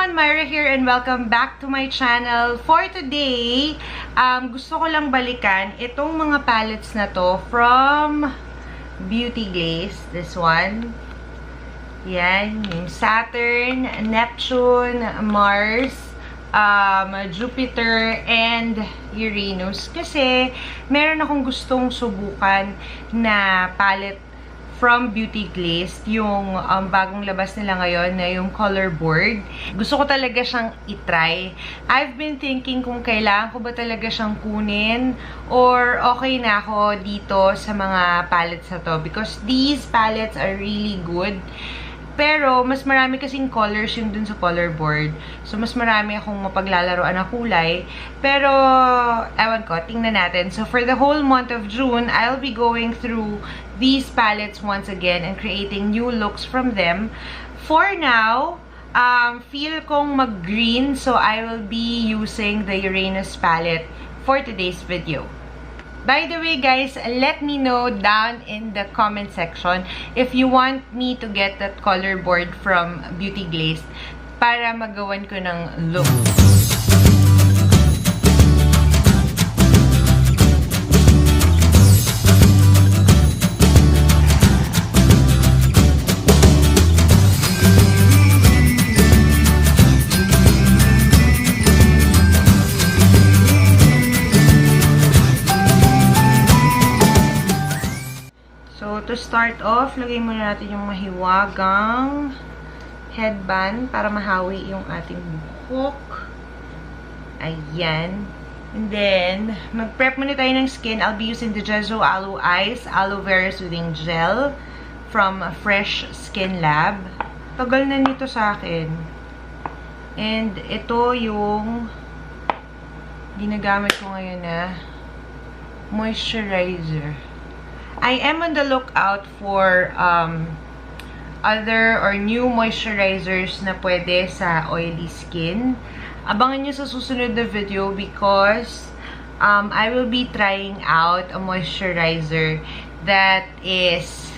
everyone, Myra here and welcome back to my channel. For today, gusto ko lang balikan itong mga palettes na to from Beauty Glazed. This one. Yan, yung Saturn, Neptune, Mars, Jupiter, and Uranus. Kasi, meron akong gustong subukan na palette from Beauty Glazed, yung bagong labas nila ngayon na yung color board. Gusto ko talaga siyang itry. I've been thinking kung kailangan ko ba talaga siyang kunin or okay na ako dito sa mga palettes na to because these palettes are really good. Pero, mas marami kasing colors yung dun sa color board. So, mas marami akong mapaglalaroan na kulay. Pero, ewan ko, tingnan natin. So, for the whole month of June, I'll be going through these palettes once again and creating new looks from them. For now, feel kong mag-green. So, I will be using the Uranus palette for today's video. By the way, guys, let me know down in the comment section if you want me to get that color board from Beauty Glazed para magawan ko ng look. To start off, lagay muna natin yung mahiwagang headband para mahawi yung ating buhok. Ayan. And then, mag-prep muna tayo ng skin. I'll be using the Gesso Aloe Eyes Aloe Vera Soothing Gel from Fresh Skin Lab. Tagal na nito sa akin. And ito yung ginagamit ko ngayon na moisturizer. I am on the lookout for other or new moisturizers na pwede sa oily skin. Abangan nyo sa susunod na video because I will be trying out a moisturizer that is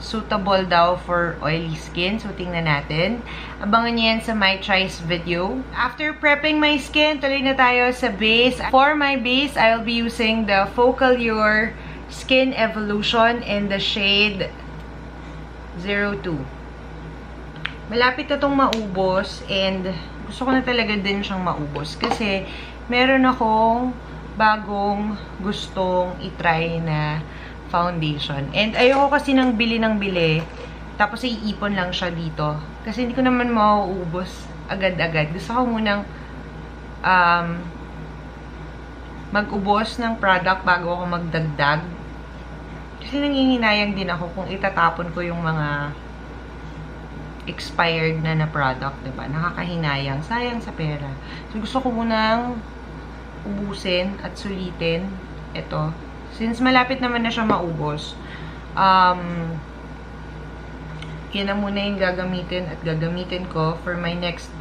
suitable daw for oily skin. So, tingnan natin. Abangan nyo yan sa my choice video. After prepping my skin, tuloy na tayo sa base. For my base, I will be using the Focallure Skin Evolution in the shade 02. Malapit na itong maubos and gusto ko na talaga din siyang maubos kasi meron akong bagong gustong itry na foundation. And ayoko kasi nang bili ng bili tapos iipon lang siya dito. Kasi hindi ko naman mauubos agad-agad. Gusto ko munang mag-ubos ng product bago ako magdagdag. Kasi nanginginayang din ako kung itatapon ko yung mga expired na product, diba? Nakakahinayang. Sayang sa pera. So, gusto ko munang ubusin at sulitin ito. Since malapit naman na siya maubos, yan na muna yung gagamitin at gagamitin ko for my next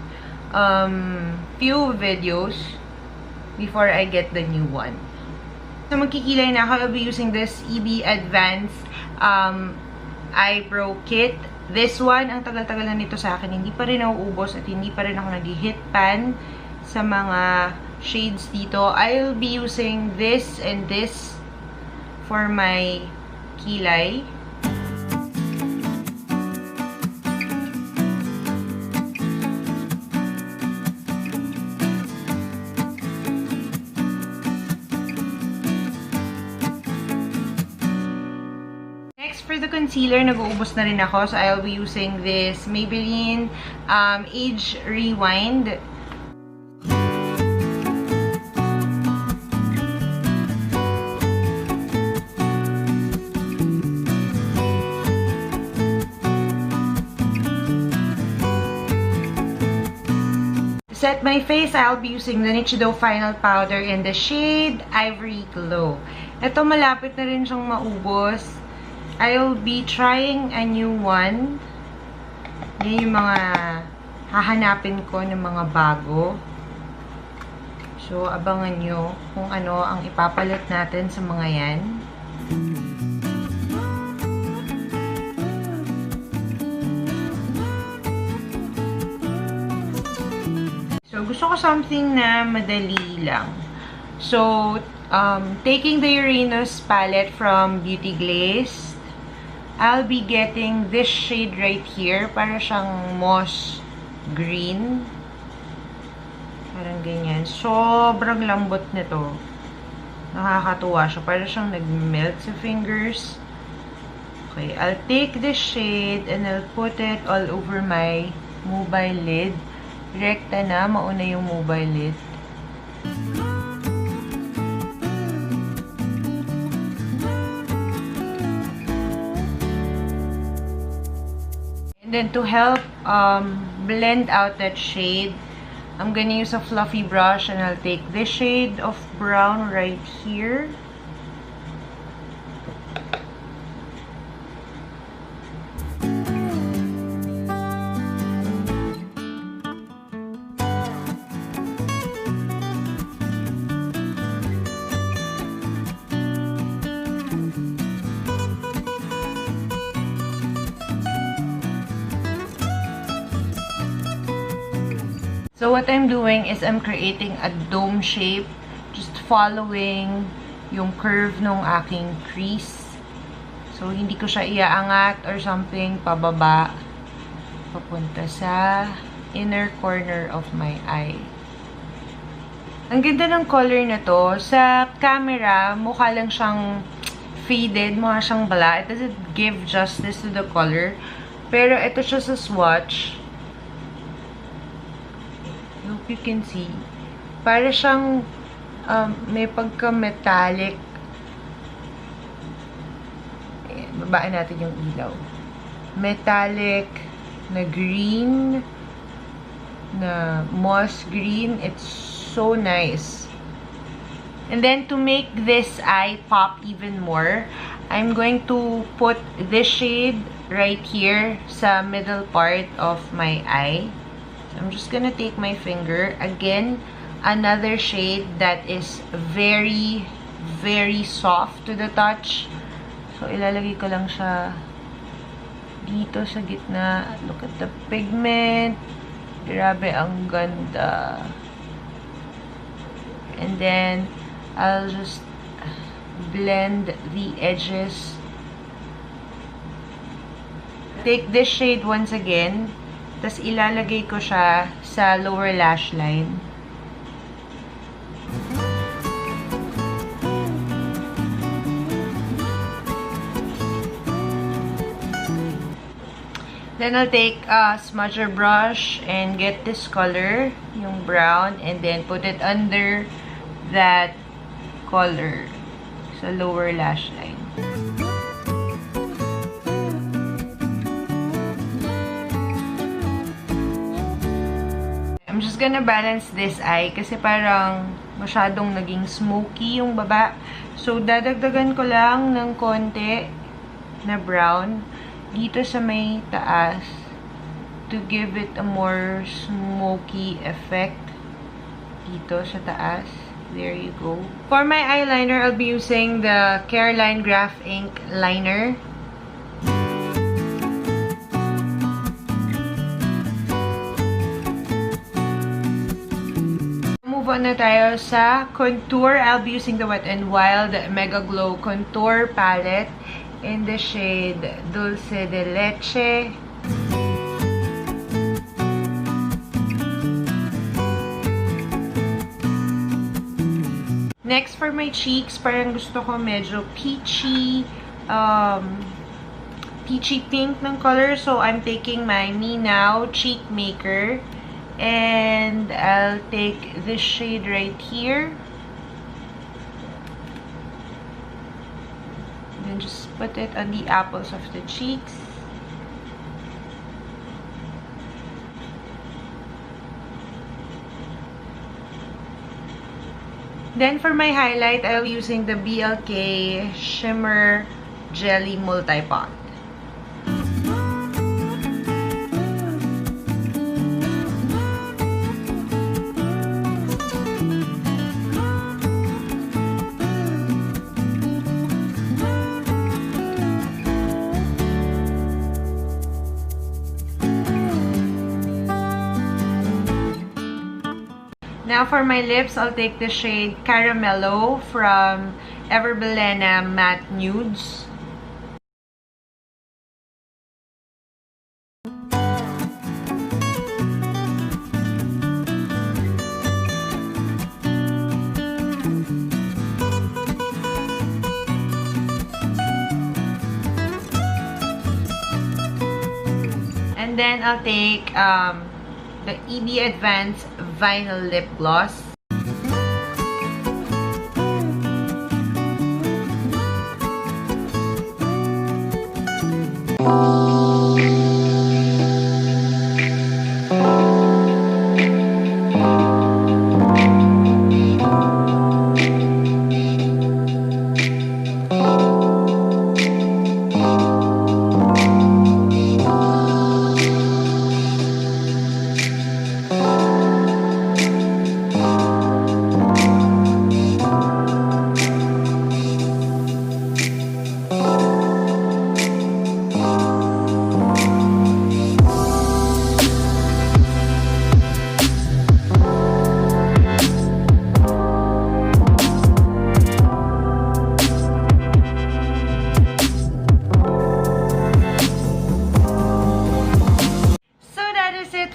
few videos before I get the new one. So, magkikilay na ako. I'll be using this EB Advanced Eyebrow Kit. This one, ang tagal-tagal na nito sa akin. Hindi pa rin nauubos at hindi pa rin ako nag-hit pan sa mga shades dito. I'll be using this and this for my kilay. For the concealer, nag-uubos na rin ako. So, I'll be using this Maybelline Age Rewind. To set my face, I'll be using the Eyeshadow Final Powder in the shade Ivory Glow. Ito, malapit na rin siyang maubos. I'll be trying a new one. Yan yung mga hahanapin ko ng mga bago. So, abangan nyo kung ano ang ipapalit natin sa mga yan. Gusto ko something na madali lang. So, taking the Uranus palette from Beauty Glazed, I'll be getting this shade right here. Para siyang moss green. Parang ganyan. Sobrang lambot nito. Nakakatuwa siya. Para siyang nag-melt sa fingers. Okay, I'll take this shade and I'll put it all over my mobile lid. Rekta na. Mauna yung mobile lid. And then to help blend out that shade, I'm gonna use a fluffy brush and I'll take this shade of brown right here. So what I'm doing is I'm creating a dome shape, just following yung curve ng aking crease. So hindi ko siya iaangat or something pababa, papunta sa inner corner of my eye. Ang ganda ng color na to. Sa camera, mukha lang siyang faded, mukha siyang black. It doesn't give justice to the color. Pero ito siya sa swatch. Hope you can see. Para siyang may pagka-metallic. Ayan, babaan natin yung ilaw. Metallic na green, na moss green. It's so nice. And then to make this eye pop even more, I'm going to put this shade right here sa middle part of my eye. I'm just gonna take my finger. Again, another shade that is very, very soft to the touch. So, ilalagay ko lang siya dito sa gitna. Look at the pigment. Grabe, ang ganda. And then, I'll just blend the edges. Take this shade once again. Tapos, ilalagay ko siya sa lower lash line. Then, I'll take a smudger brush and get this color, yung brown, and then put it under that color sa lower lash line. I'm just gonna balance this eye kasi parang masyadong naging smoky yung baba. So, dadagdagan ko lang ng konti na brown dito sa may taas to give it a more smoky effect dito sa taas. There you go. For my eyeliner, I'll be using the Careline Graph Ink Liner. Move on na tayo sa contour. I'll be using the Wet n Wild Mega Glow Contour Palette in the shade Dulce de Leche. Next, for my cheeks, parang gusto ko medyo peachy, peachy pink ng color. So, I'm taking my Me Now Cheek Maker. And I'll take this shade right here. Then just put it on the apples of the cheeks. Then for my highlight, I'll be using the BLK Shimmer Jelly Multi-Pot. Now for my lips, I'll take the shade Caramello from Everbelena Matte Nudes. And then I'll take the EB Advanced Vinyl Lip Gloss.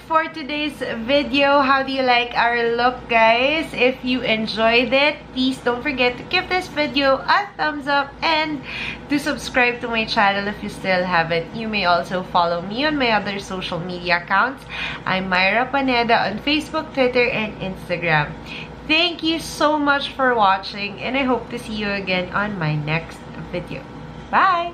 For today's video. How do you like our look, guys? If you enjoyed it, please don't forget to give this video a thumbs up and to subscribe to my channel if you still haven't. You may also follow me on my other social media accounts. I'm Myra Paneda on Facebook, Twitter, and Instagram. Thank you so much for watching, and I hope to see you again on my next video. Bye!